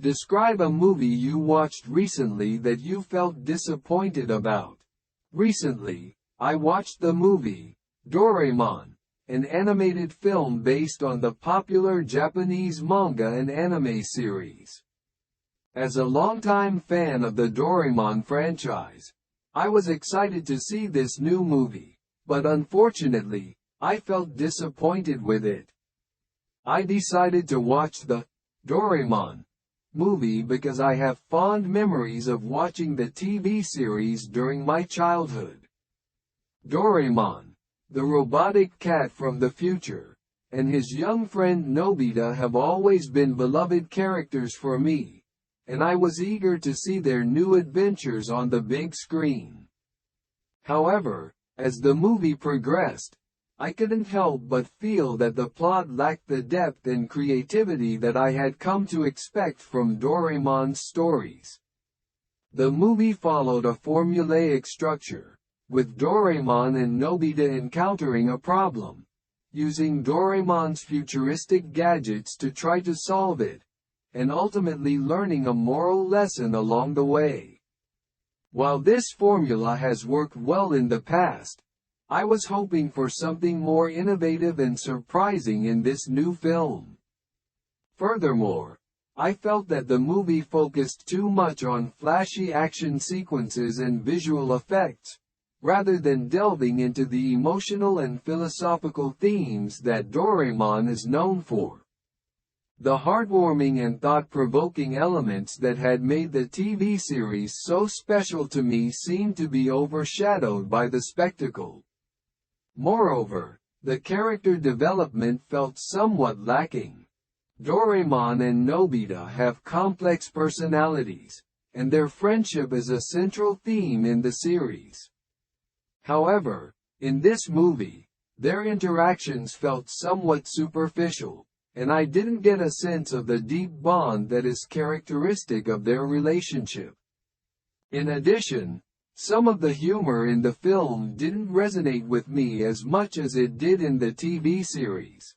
Describe a movie you watched recently that you felt disappointed about. Recently, I watched the movie Doraemon, an animated film based on the popular Japanese manga and anime series. As a longtime fan of the Doraemon franchise, I was excited to see this new movie, but unfortunately, I felt disappointed with it. I decided to watch the Doraemon movie because I have fond memories of watching the TV series during my childhood. Doraemon, the robotic cat from the future, and his young friend Nobita have always been beloved characters for me, and I was eager to see their new adventures on the big screen. However, as the movie progressed, I couldn't help but feel that the plot lacked the depth and creativity that I had come to expect from Doraemon's stories. The movie followed a formulaic structure, with Doraemon and Nobita encountering a problem, using Doraemon's futuristic gadgets to try to solve it, and ultimately learning a moral lesson along the way. While this formula has worked well in the past, I was hoping for something more innovative and surprising in this new film. Furthermore, I felt that the movie focused too much on flashy action sequences and visual effects, rather than delving into the emotional and philosophical themes that Doraemon is known for. The heartwarming and thought-provoking elements that had made the TV series so special to me seemed to be overshadowed by the spectacle. Moreover, the character development felt somewhat lacking. Doraemon and Nobita have complex personalities, and their friendship is a central theme in the series. However, in this movie, their interactions felt somewhat superficial, and I didn't get a sense of the deep bond that is characteristic of their relationship. In addition, some of the humor in the film didn't resonate with me as much as it did in the TV series.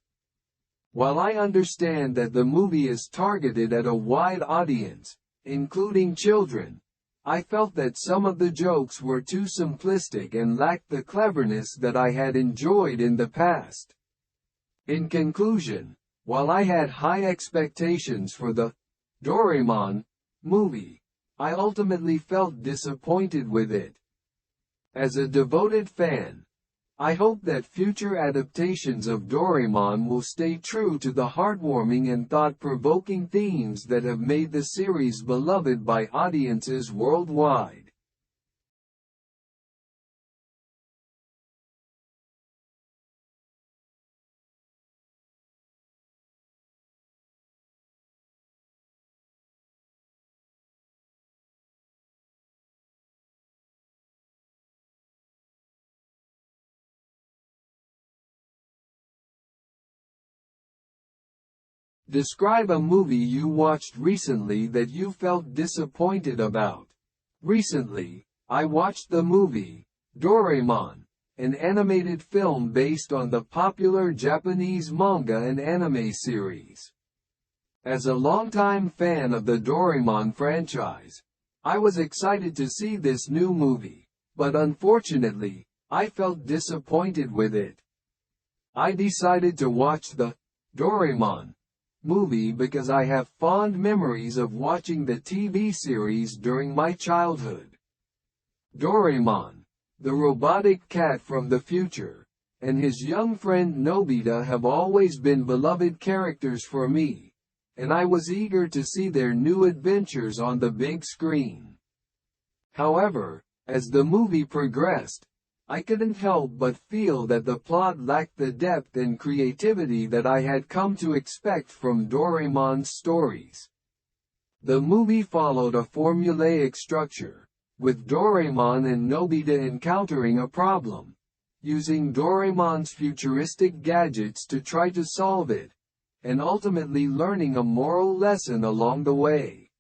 While I understand that the movie is targeted at a wide audience, including children, I felt that some of the jokes were too simplistic and lacked the cleverness that I had enjoyed in the past. In conclusion, while I had high expectations for the Doraemon movie, I ultimately felt disappointed with it. As a devoted fan, I hope that future adaptations of Doraemon will stay true to the heartwarming and thought-provoking themes that have made the series beloved by audiences worldwide. Describe a movie you watched recently that you felt disappointed about. Recently, I watched the movie Doraemon, an animated film based on the popular Japanese manga and anime series. As a longtime fan of the Doraemon franchise, I was excited to see this new movie, but unfortunately, I felt disappointed with it. I decided to watch the Doraemon movie because I have fond memories of watching the TV series during my childhood. Doraemon, the robotic cat from the future, and his young friend Nobita have always been beloved characters for me, and I was eager to see their new adventures on the big screen. However, as the movie progressed, I couldn't help but feel that the plot lacked the depth and creativity that I had come to expect from Doraemon's stories. The movie followed a formulaic structure, with Doraemon and Nobita encountering a problem, using Doraemon's futuristic gadgets to try to solve it, and ultimately learning a moral lesson along the way.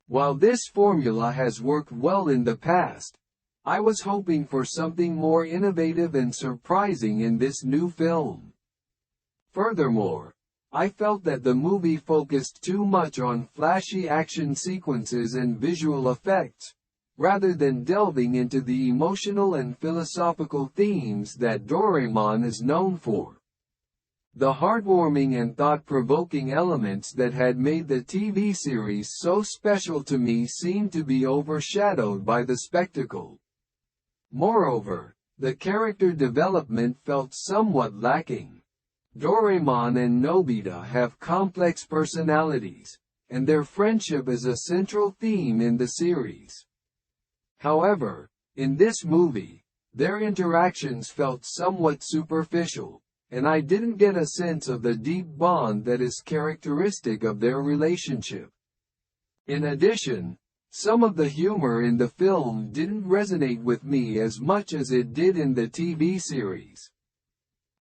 While this formula has worked well in the past, I was hoping for something more innovative and surprising in this new film. Furthermore, I felt that the movie focused too much on flashy action sequences and visual effects, rather than delving into the emotional and philosophical themes that Doraemon is known for. The heartwarming and thought-provoking elements that had made the TV series so special to me seemed to be overshadowed by the spectacle. Moreover, the character development felt somewhat lacking. Doraemon and Nobita have complex personalities, and their friendship is a central theme in the series. However, in this movie, their interactions felt somewhat superficial, and I didn't get a sense of the deep bond that is characteristic of their relationship. In addition, some of the humor in the film didn't resonate with me as much as it did in the TV series.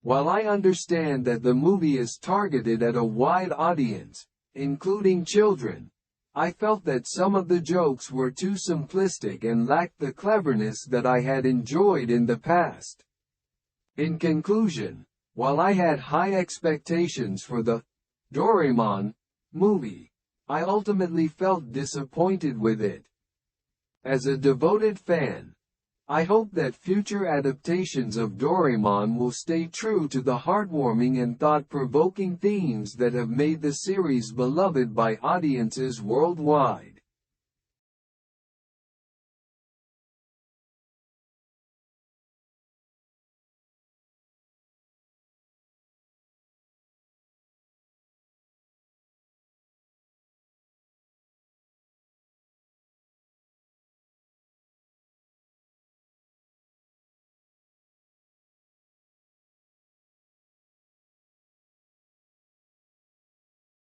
While I understand that the movie is targeted at a wide audience, including children, I felt that some of the jokes were too simplistic and lacked the cleverness that I had enjoyed in the past. In conclusion, while I had high expectations for the Doraemon movie, I ultimately felt disappointed with it. As a devoted fan, I hope that future adaptations of Doraemon will stay true to the heartwarming and thought-provoking themes that have made the series beloved by audiences worldwide.